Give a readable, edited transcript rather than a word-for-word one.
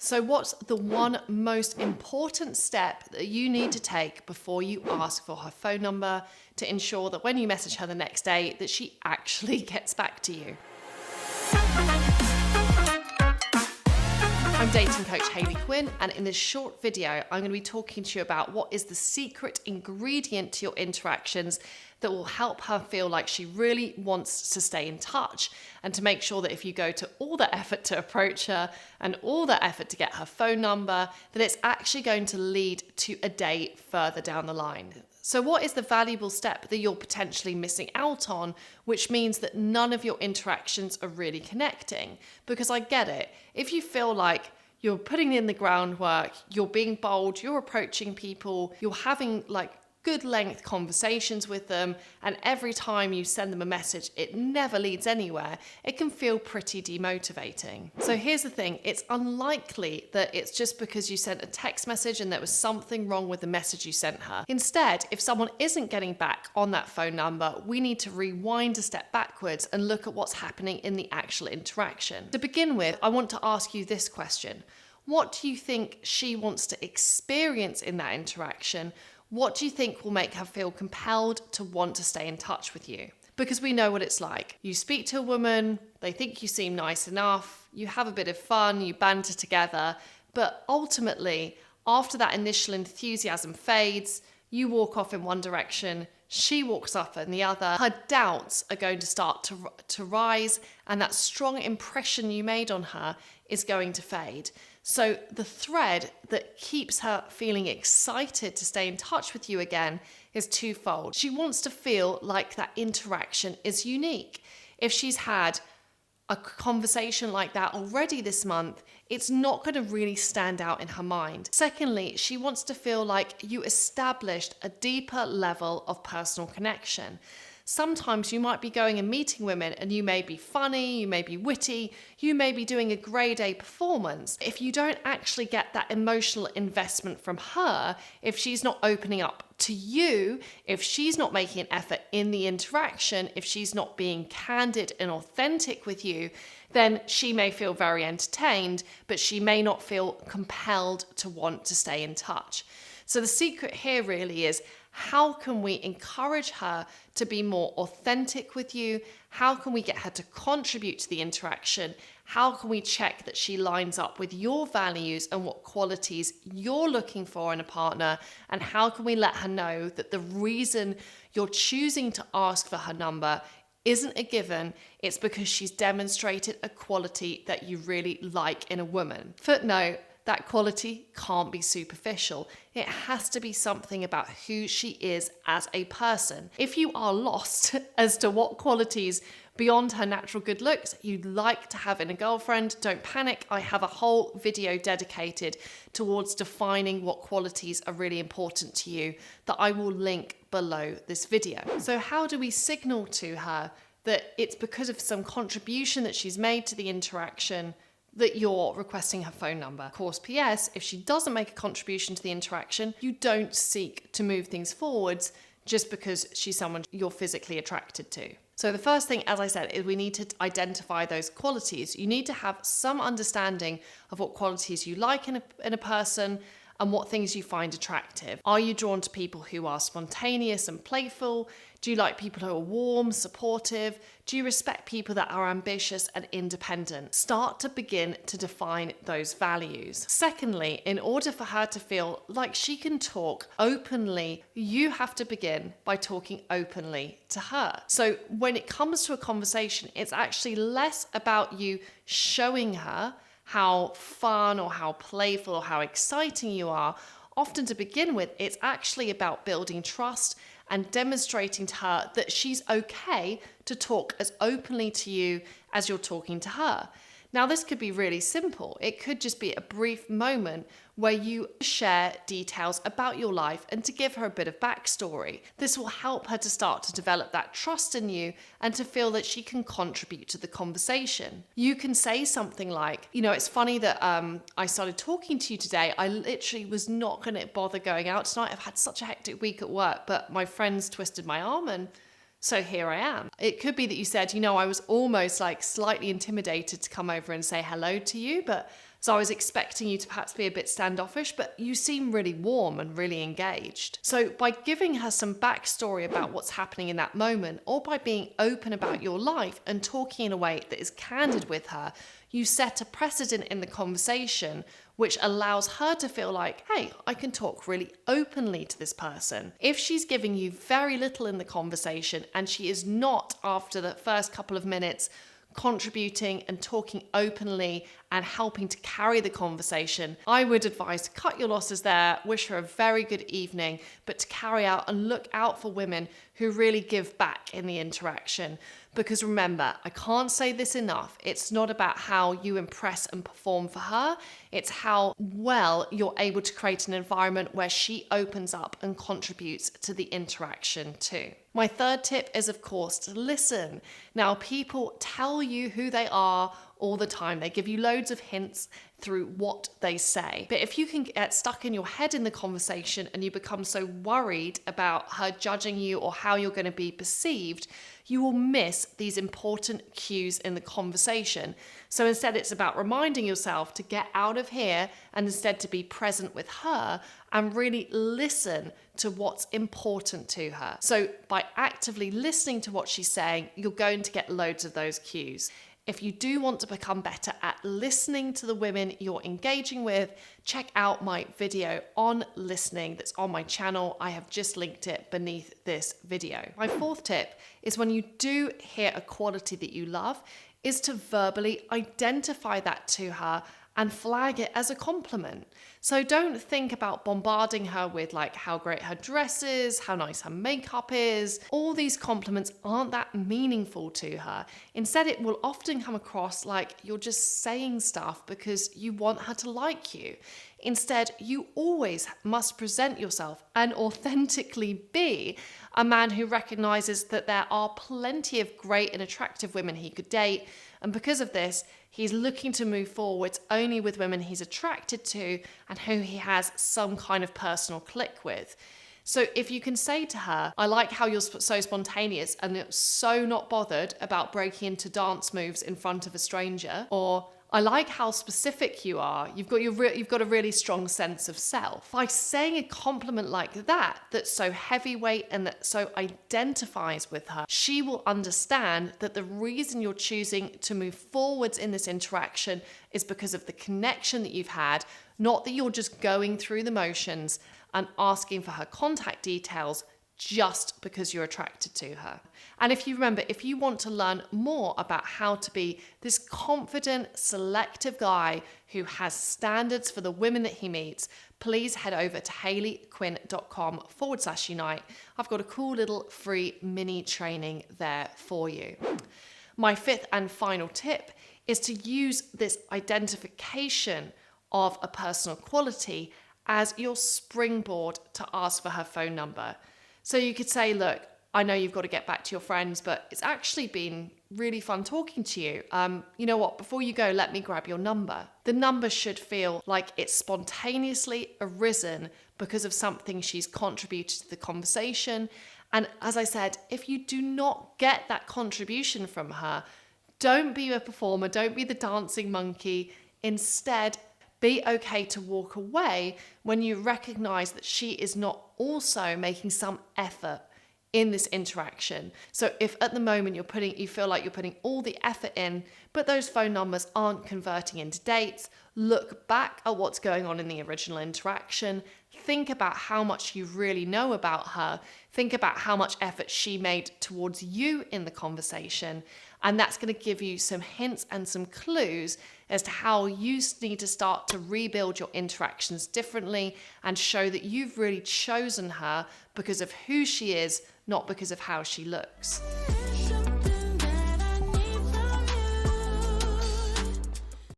So what's the one most important step that you need to take before you ask for her phone number to ensure that when you message her the next day that she actually gets back to you? I'm dating coach Hayley Quinn, and in this short video, I'm going to be talking to you about what is the secret ingredient to your interactions that will help her feel like she really wants to stay in touch, and to make sure that if you go to all the effort to approach her and all the effort to get her phone number, that it's actually going to lead to a date further down the line. So what is the valuable step that you're potentially missing out on, which means that none of your interactions are really connecting? Because I get it. If you feel like you're putting in the groundwork, you're being bold, you're approaching people, you're having good length conversations with them, and every time you send them a message, it never leads anywhere, it can feel pretty demotivating. So here's the thing, it's unlikely that it's just because you sent a text message and there was something wrong with the message you sent her. Instead, if someone isn't getting back on that phone number, we need to rewind a step backwards and look at what's happening in the actual interaction. To begin with, I want to ask you this question. What do you think she wants to experience in that interaction? What do you think will make her feel compelled to want to stay in touch with you? Because we know what it's like. You speak to a woman, they think you seem nice enough, you have a bit of fun, you banter together, but ultimately, after that initial enthusiasm fades, you walk off in one direction, she walks off in the other, her doubts are going to start to rise, and that strong impression you made on her is going to fade. So the thread that keeps her feeling excited to stay in touch with you again is twofold. She wants to feel like that interaction is unique. If she's had a conversation like that already this month, it's not going to really stand out in her mind. Secondly, she wants to feel like you established a deeper level of personal connection. Sometimes you might be going and meeting women and you may be funny, you may be witty, you may be doing a grade A performance. If you don't actually get that emotional investment from her, if she's not opening up to you, if she's not making an effort in the interaction, if she's not being candid and authentic with you, then she may feel very entertained, but she may not feel compelled to want to stay in touch. So the secret here really is, how can we encourage her to be more authentic with you? How can we get her to contribute to the interaction? How can we check that she lines up with your values and what qualities you're looking for in a partner? And how can we let her know that the reason you're choosing to ask for her number isn't a given, it's because she's demonstrated a quality that you really like in a woman. Footnote, that quality can't be superficial. It has to be something about who she is as a person. If you are lost as to what qualities beyond her natural good looks you'd like to have in a girlfriend, don't panic. I have a whole video dedicated towards defining what qualities are really important to you that I will link below this video. So how do we signal to her that it's because of some contribution that she's made to the interaction that you're requesting her phone number? Of course, PS, if she doesn't make a contribution to the interaction, you don't seek to move things forwards just because she's someone you're physically attracted to. So the first thing, as I said, is we need to identify those qualities. You need to have some understanding of what qualities you like in a person and what things you find attractive. Are you drawn to people who are spontaneous and playful? Do you like people who are warm, supportive? Do you respect people that are ambitious and independent? Start to begin to define those values. Secondly, in order for her to feel like she can talk openly, you have to begin by talking openly to her. So when it comes to a conversation, it's actually less about you showing her how fun or how playful or how exciting you are. Often to begin with, it's actually about building trust and demonstrating to her that she's okay to talk as openly to you as you're talking to her. Now, this could be really simple. It could just be a brief moment where you share details about your life and to give her a bit of backstory. This will help her to start to develop that trust in you and to feel that she can contribute to the conversation. You can say something like, it's funny that I started talking to you today. I literally was not going to bother going out tonight. I've had such a hectic week at work, but my friends twisted my arm and so here I am. It could be that you said, I was almost slightly intimidated to come over and say hello to you, but So I was expecting you to perhaps be a bit standoffish, but you seem really warm and really engaged. So by giving her some backstory about what's happening in that moment, or by being open about your life and talking in a way that is candid with her, you set a precedent in the conversation which allows her to feel like, hey, I can talk really openly to this person. If she's giving you very little in the conversation and she is not, after the first couple of minutes, contributing and talking openly and helping to carry the conversation, I would advise to cut your losses there, wish her a very good evening, but to carry out and look out for women who really give back in the interaction. Because remember, I can't say this enough, it's not about how you impress and perform for her, it's how well you're able to create an environment where she opens up and contributes to the interaction too. My third tip is, of course, to listen. Now, people tell you who they are all the time. They give you loads of hints through what they say. But if you can get stuck in your head in the conversation and you become so worried about her judging you or how you're going to be perceived, you will miss these important cues in the conversation. So instead, it's about reminding yourself to get out of here and instead to be present with her and really listen to what's important to her. So by actively listening to what she's saying, you're going to get loads of those cues. If you do want to become better at listening to the women you're engaging with, check out my video on listening that's on my channel. I have just linked it beneath this video. My fourth tip is, when you do hear a quality that you love, is to verbally identify that to her and flag it as a compliment. So don't think about bombarding her with like how great her dress is, how nice her makeup is. All these compliments aren't that meaningful to her. Instead, it will often come across like you're just saying stuff because you want her to like you. Instead, you always must present yourself and authentically be a man who recognizes that there are plenty of great and attractive women he could date. And because of this, he's looking to move forwards only with women he's attracted to and who he has some kind of personal click with. So if you can say to her, I like how you're so spontaneous and you're so not bothered about breaking into dance moves in front of a stranger, or I like how specific you are. You've got a really strong sense of self. By saying a compliment like that, that's so heavyweight and that so identifies with her, she will understand that the reason you're choosing to move forwards in this interaction is because of the connection that you've had, not that you're just going through the motions and asking for her contact details just because you're attracted to her. And if you want to learn more about how to be this confident, selective guy who has standards for the women that he meets, please head over to hayleyquinn.com/unite. I've got a cool little free mini training there for you. My fifth and final tip is to use this identification of a personal quality as your springboard to ask for her phone number. So you could say, look, I know you've got to get back to your friends, but it's actually been really fun talking to you. You know what? Before you go, let me grab your number. The number should feel like it's spontaneously arisen because of something she's contributed to the conversation. And as I said, if you do not get that contribution from her, don't be a performer, don't be the dancing monkey. Instead, be okay to walk away when you recognize that she is not also making some effort in this interaction. So if at the moment you feel like you're putting all the effort in, but those phone numbers aren't converting into dates, look back at what's going on in the original interaction. Think about how much you really know about her. Think about how much effort she made towards you in the conversation. And that's going to give you some hints and some clues as to how you need to start to rebuild your interactions differently and show that you've really chosen her because of who she is, not because of how she looks.